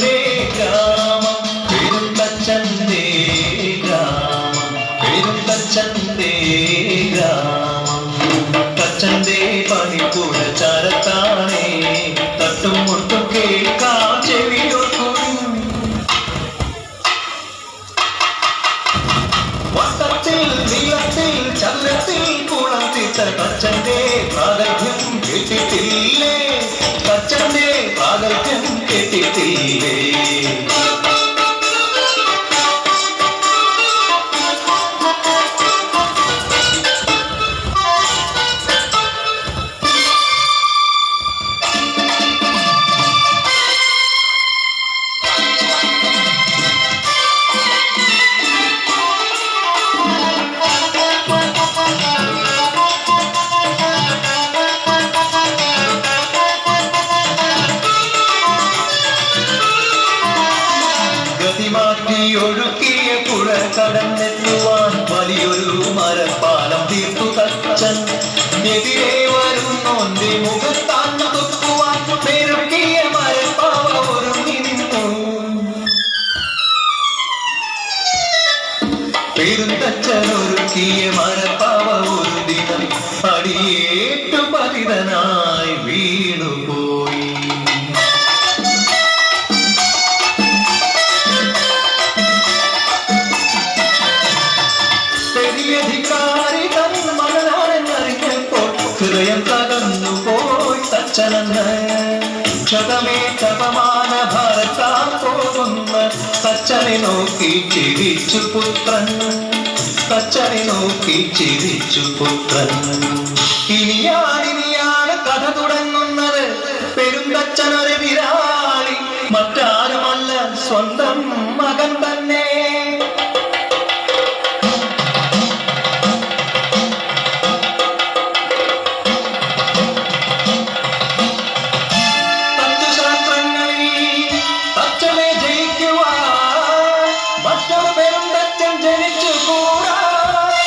തച്ചന്റെ ഗ്രാമം പെരുന്തച്ചന്റെ ഗ്രാമം പെരുന്തച്ചന്റെ ഗ്രാമം തച്ചന്റെ പണിപ്പുഴ ചരത്താണേ തട്ടും മുട്ടും കേൾക്കാം ചെവിയോർക്കും വട്ടത്തിൽ നീളത്തിൽ ചതുരത്തിൽ കുളത്തിട്ട തച്ചന്റെ പ്രാഗൽഭ്യം കേട്ടിട്ടില്ലേ തച്ചന്റെ പ്രാഗൽഭ്യം കേട്ടിട്ടില്ലേ ഒഴുക്കിയ പുഴ കടന്നെത്തുവാൻ വലിയൊരു മരപ്പാലം തീർത്തു തച്ചൻ എതിരെ വരുന്നോന്റെ മുഖത്താന്ന് തൊക്കുവാൻ പെരുക്കിയ മരപ്പാവ ഒരുങ്ങി നിന്നു പെരുന്തച്ചൻ ഒരുക്കിയ മരപ്പാവ ഒരു ദിനം അടിയേറ്റു പതിതനായി വീണുപോയി അധികാരി തൻ മകനാണെന്നറിഞ്ഞപ്പോൾ ഹൃദയം തകർന്നുപോയി തച്ചനെന്ന് ക്ഷതമേറ്റപമാന ഭരത്താൻ പോകുന്ന തച്ചനെ നോക്കി ചിരിച്ചു പുത്രൻ തച്ചനെ നോക്കി ചിരിച്ചു പുത്രൻ ഇനിയാണ് കഥ തുടങ്ങുന്നത് പെരുന്തച്ചനൊരു വിരാളി മറ്റാരുമല്ല സ്വന്തം